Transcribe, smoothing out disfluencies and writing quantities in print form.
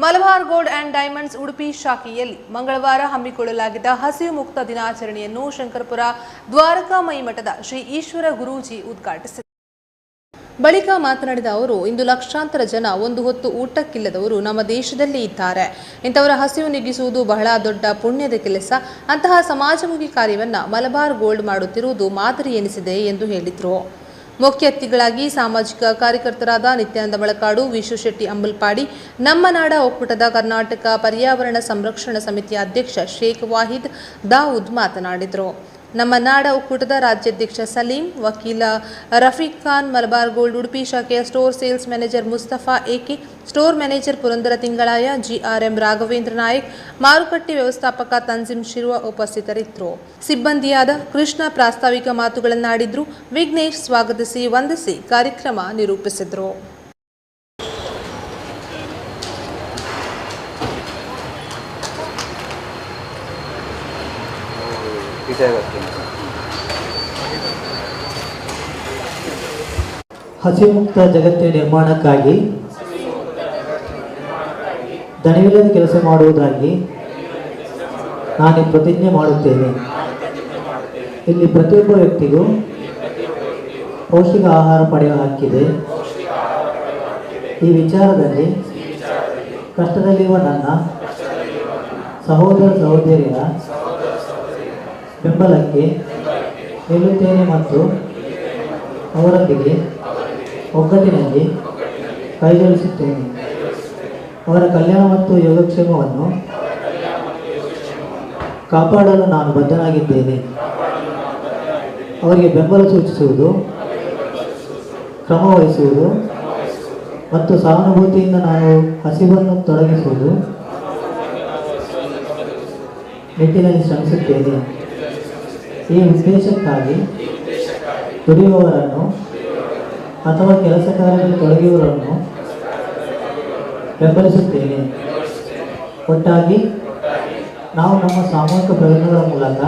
Malabar gold and diamonds Udupi ಶಾಖೆಯಲ್ಲಿ ಮಂಗಳವಾರ ಹಮ್ಮಿಕೊಳ್ಳಲಾಗಿದ್ದ ಹಸಿವು ಮುಕ್ತ ದಿನಾಚರಣೆಯನ್ನು ಶಂಕರಪುರ ದ್ವಾರಕಾಮಯಿ ಮಠದ ಶ್ರೀ ಈಶ್ವರ ಗುರೂಜಿ ಉದ್ಘಾಟಿಸಿದರು. ಬಳಿಕ ಮಾತನಾಡಿದ ಅವರು, ಇಂದು ಲಕ್ಷಾಂತರ ಜನ ಒಂದು ಹೊತ್ತು ಊಟಕ್ಕಿಲ್ಲದವರು ನಮ್ಮ ದೇಶದಲ್ಲಿ ಇದ್ದಾರೆ. ಇಂಥವರ ಹಸಿವು ನೀಗಿಸುವುದು ಬಹಳ ದೊಡ್ಡ ಪುಣ್ಯದ ಕೆಲಸ. ಅಂತಹ ಸಮಾಜಮುಖಿ ಕಾರ್ಯವನ್ನು ಮಲಬಾರ್ ಗೋಲ್ಡ್ ಮಾಡುತ್ತಿರುವುದು ಮಾದರಿ ಎನಿಸಿದೆ ಎಂದು ಹೇಳಿದರು. ಮುಖ್ಯ ಅತಿಥಿಗಳಾಗಿ ಸಾಮಾಜಿಕ ಕಾರ್ಯಕರ್ತರಾದ ನಿತ್ಯಾನಂದ ಬಳಕಾಡು, ವಿಶ್ವಶೆಟ್ಟಿ ಅಂಬಲ್ಪಾಡಿ, ನಮ್ಮ ನಾಡ ಒಕ್ಕೂಟದ ಕರ್ನಾಟಕ ಪರ್ಯಾವರಣ ಸಂರಕ್ಷಣಾ ಸಮಿತಿಯ ಅಧ್ಯಕ್ಷ ಶೇಖ್ ವಾಹಿದ್ ದಾವೂದ್ ಮಾತನಾಡಿದರು. ನಮ್ಮ ನಾಡ ಒಕ್ಕೂಟದ ರಾಜ್ಯಾಧ್ಯಕ್ಷ ಸಲೀಂ, ವಕೀಲ ರಫೀಕ್ ಖಾನ್, ಮಲಬಾರ್ ಗೋಲ್ಡ್ ಉಡುಪಿ ಶಾಖೆಯ store sales manager Mustafa AK, store manager Purandara Thingalaya, GRM Raghavendra Nayak, ಮಾರುಕಟ್ಟೆ ವ್ಯವಸ್ಥಾಪಕ ತನ್ಜಿಮ್ ಶಿರುವ ಉಪಸ್ಥಿತರಿದ್ದರು. ಸಿಬ್ಬಂದಿಯಾದ ಕೃಷ್ಣ ಪ್ರಾಸ್ತಾವಿಕ ಮಾತುಗಳನ್ನಾಡಿದ್ರು. ವಿಘ್ನೇಶ್ ಸ್ವಾಗತಿಸಿ ವಂದಿಸಿ ಕಾರ್ಯಕ್ರಮ ನಿರೂಪಿಸಿದರು. ಹಸಿಮುಕ್ತ ಜಗತ್ತಿನ ನಿರ್ಮಾಣಕ್ಕಾಗಿ ದಣಿವಿಲ್ಲದ ಕೆಲಸ ಮಾಡುವುದಾಗಿ ನಾನು ಪ್ರತಿಜ್ಞೆ ಮಾಡುತ್ತೇನೆ. ಇಲ್ಲಿ ಪ್ರತಿಯೊಬ್ಬ ವ್ಯಕ್ತಿಗೂ ಪೌಷ್ಟಿಕ ಆಹಾರ ಪಡೆಯುವ ಹಕ್ಕಿದೆ. ಈ ವಿಚಾರದಲ್ಲಿ ಕಷ್ಟದಲ್ಲಿರುವ ನನ್ನ ಸಹೋದರ ಸಹೋದರಿಯರ ಬೆಂಬಲಕ್ಕೆ ನಿಲ್ಲುತ್ತೇನೆ ಮತ್ತು ಅವರೊಂದಿಗೆ ಒಗ್ಗಟ್ಟಿನಲ್ಲಿ ಕೈಜೋಡಿಸುತ್ತೇನೆ. ಅವರ ಕಲ್ಯಾಣ ಮತ್ತು ಯೋಗಕ್ಷೇಮವನ್ನು ಕಾಪಾಡಲು ನಾನು ಬದ್ಧನಾಗಿದ್ದೇನೆ. ಅವರಿಗೆ ಬೆಂಬಲ ಸೂಚಿಸುವುದು, ಕ್ರಮ ವಹಿಸುವುದು ಮತ್ತು ಸಹಾನುಭೂತಿಯಿಂದ ನಾನು ಹಸಿವನ್ನು ತೊಡಗಿಸುವುದು ನಿಟ್ಟಿನಲ್ಲಿ ಶ್ರಮಿಸುತ್ತೇನೆ. ಈ ಉದ್ದೇಶಕ್ಕಾಗಿ ದುಡಿಯುವವರನ್ನು ಅಥವಾ ಕೆಲಸ ಕಾರ್ಯದಲ್ಲಿ ತೊಡಗಿರುವವರನ್ನು ಬೆಂಬಲಿಸುತ್ತೇನೆ. ಒಟ್ಟಾಗಿ ನಾವು ನಮ್ಮ ಸಾಮೂಹಿಕ ಪ್ರಯತ್ನಗಳ ಮೂಲಕ